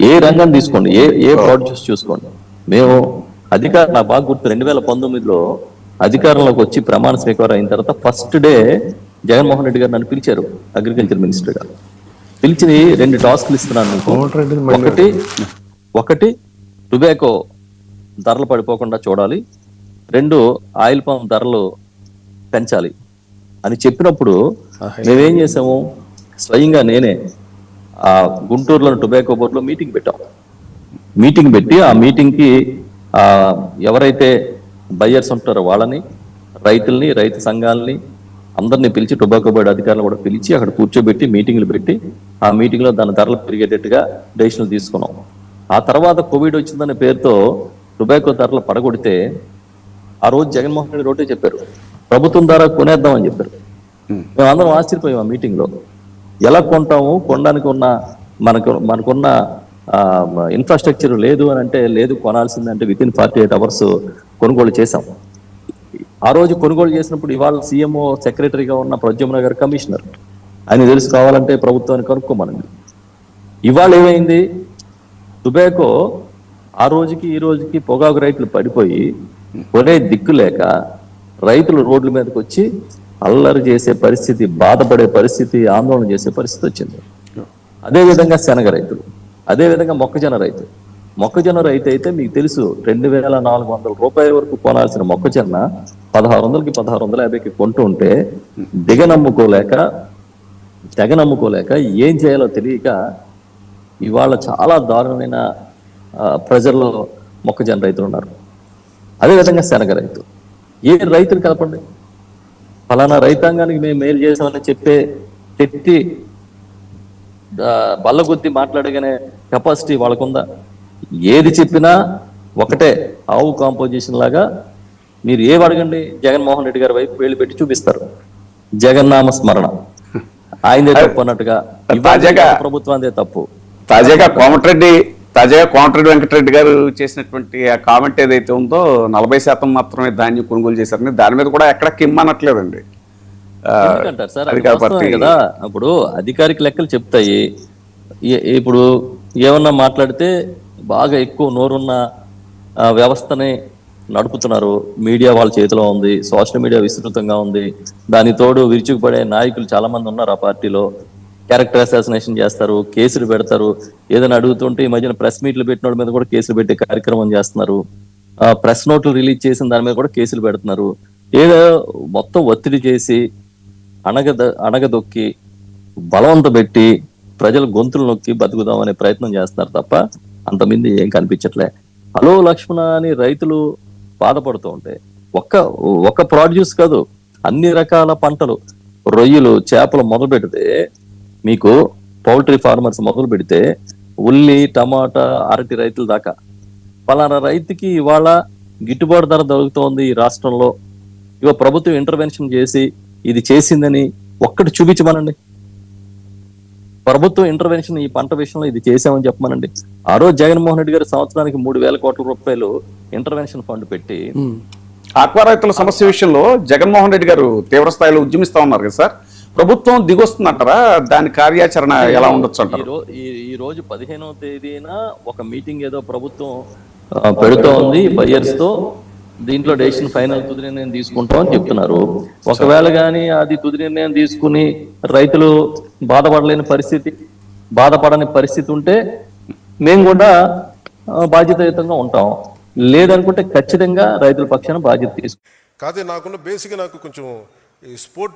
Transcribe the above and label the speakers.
Speaker 1: ఏ రంగం తీసుకోండి, ఏ ప్రొడ్యూస్ చూసుకోండి. మేము నాకు బాగా గుర్తు 2019లో అధికారంలోకి వచ్చి ప్రమాణ స్వీకారం అయిన తర్వాత ఫస్ట్ డే జగన్మోహన్ రెడ్డి గారు నన్ను పిలిచారు అగ్రికల్చర్ మినిస్టర్ గా. పిలిచి 2 టాస్క్లు ఇస్తున్నాను మీకు. ఒకటి టొబాకో ధరలు పడిపోకుండా చూడాలి, 2 ఆయిల్ పామ్ ధరలు పెంచాలి అని చెప్పినప్పుడు మేమేం చేసాము, స్వయంగా నేనే ఆ గుంటూరులో టొబాకో బోర్డులో మీటింగ్ పెట్టాం. మీటింగ్ పెట్టి ఆ మీటింగ్ కి ఎవరైతే బయ్యర్స్ ఉంటారో వాళ్ళని, రైతుల్ని, రైతు సంఘాలని అందరినీ పిలిచి, టొబాకో బోర్డు అధికారులు కూడా పిలిచి అక్కడ కూర్చోబెట్టి మీటింగ్లు పెట్టి ఆ మీటింగ్ లో దాని ధరలు పెరిగేటట్టుగా డెసిషన్లు తీసుకున్నాం. ఆ తర్వాత కోవిడ్ వచ్చిందనే పేరుతో టొబాకో ధరలు పడగొడితే ఆ రోజు జగన్మోహన్ రెడ్డి రోటే చెప్పారు, ప్రభుత్వం ద్వారా కొనేద్దామని చెప్పారు. మేము అందరం ఆశ్చర్యపోయాం ఆ మీటింగ్ లో. ఎలా కొంటాము, కొనడానికి ఉన్న మనకున్న ఇన్ఫ్రాస్ట్రక్చర్ లేదు అని అంటే, లేదు కొనాల్సిందంటే విత్ ఇన్ 48 hours కొనుగోలు చేశాం. ఆ రోజు కొనుగోలు చేసినప్పుడు ఇవాళ సీఎంఓ సెక్రటరీగా ఉన్న ప్రద్యుమ్న గారు కమిషనర్, ఆయన తెలుసు, కావాలంటే ప్రభుత్వాన్ని కనుక్కోమనండి. ఇవాళ ఏమైంది, టొబాకో ఆ రోజుకి ఈ రోజుకి పొగాకు రైతులు పడిపోయి కొనే దిక్కు లేక రైతులు రోడ్ల మీదకి వచ్చి అల్లరి చేసే పరిస్థితి, బాధపడే పరిస్థితి, ఆందోళన చేసే పరిస్థితి వచ్చింది. అదేవిధంగా శనగ రైతులు, అదేవిధంగా మొక్కజొన్న రైతు అయితే మీకు తెలుసు 2400 రూపాయల వరకు కొనాల్సిన మొక్కజొన్న 1600కి 1650కి కొంటూ ఉంటే తెగనమ్ముకోలేక ఏం చేయాలో తెలియక ఇవాళ చాలా దారుణమైన ప్రజల్లో మొక్కజొన్న రైతులు ఉన్నారు. అదేవిధంగా శనగ రైతు, ఏ రైతులు కలపండి, ఫలానా రైతాంగానికి మేము మేలు చేసామని చెప్పి బల్లగుద్ది మాట్లాడగానే కెపాసిటీ వాళ్ళకుందా? ఏది చెప్పినా ఒకటే ఆవు కాంపోజిషన్ లాగా మీరు ఏవి అడగండి జగన్మోహన్ రెడ్డి గారి వైపు వేలు పెట్టి చూపిస్తారు. జగన్నామ స్మరణ ఆయనదే తప్పు అన్నట్టుగా, ప్రభుత్వాందే తప్పు.
Speaker 2: తాజాగా కోమటిరెడ్డి వెంకటరెడ్డి గారు చేసినటువంటి ఆ కామెంట్ ఏదైతే ఉందో 40% మాత్రమే ధాన్యం కొనుగోలు చేశారని, దాని మీద కూడా ఎక్కడ కిమ్మనట్లేదండి.
Speaker 1: ఎందుకంటారు సార్, కదా అప్పుడు అధికారిక లెక్కలు చెప్తాయి. ఇప్పుడు ఏమన్నా మాట్లాడితే బాగా ఎక్కువ నోరున్న వ్యవస్థని నడుపుతున్నారు, మీడియా వాళ్ళ చేతిలో ఉంది, సోషల్ మీడియా విస్తృతంగా ఉంది. దాని తోడు విరుచుకుపడే నాయకులు చాలా మంది ఉన్నారు ఆ పార్టీలో. క్యారెక్టర్ అసాసినేషన్ చేస్తారు, కేసులు పెడతారు. ఏదైనా అడుగుతుంటే ఈ మధ్యన ప్రెస్ మీట్లు పెట్టిన మీద కూడా కేసులు పెట్టే కార్యక్రమం చేస్తున్నారు. ప్రెస్ నోట్లు రిలీజ్ చేసిన దాని మీద కూడా కేసులు పెడుతున్నారు. ఏదో మొత్తం ఒత్తిడి చేసి అణగదొక్కి బలవంత పెట్టి ప్రజల గొంతులు నొక్కి బతుకుదామనే ప్రయత్నం చేస్తున్నారు తప్ప అంతమంది ఏం కనిపించట్లే. హలో లక్ష్మణ అని రైతులు బాధపడుతూ ఉంటే ఒక్క ప్రొడ్యూస్ కాదు, అన్ని రకాల పంటలు, రొయ్యలు, చేపలు మొదలు పెడితే, మీకు పౌల్ట్రీ ఫార్మర్స్ మొదలు పెడితే, ఉల్లి, టమాటా, అరటి రైతుల దాకా పలానా రైతుకి ఇవాళ గిట్టుబాటు ధర దొరుకుతోంది ఈ రాష్ట్రంలో, ఇవ ప్రభుత్వం ఇంటర్వెన్షన్ చేసి ఇది చేసిందని ఒక్కటి చూపించమనండి. ప్రభుత్వం ఇంటర్వెన్షన్ ఈ పంట విషయంలో ఇది చేసామని చెప్పమనండి. ఆ రోజు జగన్మోహన్ రెడ్డి గారు సంవత్సరానికి 3000 కోట్ల రూపాయలు ఇంటర్వెన్షన్ ఫండ్ పెట్టి
Speaker 2: ఆక్వా రైతుల సమస్య విషయంలో జగన్మోహన్ రెడ్డి గారు తీవ్ర స్థాయిలో ఉద్యమిస్తా ఉన్నారు కదా సార్, ప్రభుత్వం దిగొస్తుందంటారా? దాని కార్యాచరణ ఎలా ఉండొచ్చు అంటారు?
Speaker 1: ఈ రోజు 15వ తేదీన ఒక మీటింగ్ ఏదో ప్రభుత్వం పెడుతూ ఉంది బయ్యర్స్ తో. దీంట్లో డెసిషన్ ఫైనల్ తుది నిర్ణయం తీసుకుంటాం అని చెప్తున్నారు. ఒకవేళ కానీ అది తుది నిర్ణయం తీసుకుని రైతులు బాధపడని పరిస్థితి ఉంటే మేము కూడా బాధ్యతాయుతంగా ఉంటాం. లేదనుకుంటే ఖచ్చితంగా రైతుల పక్షాన బాధ్యత తీసుకుంటాం.
Speaker 3: కాదే నాకున్న బేసిక్ నాకు కొంచెం ఈ స్పోర్ట్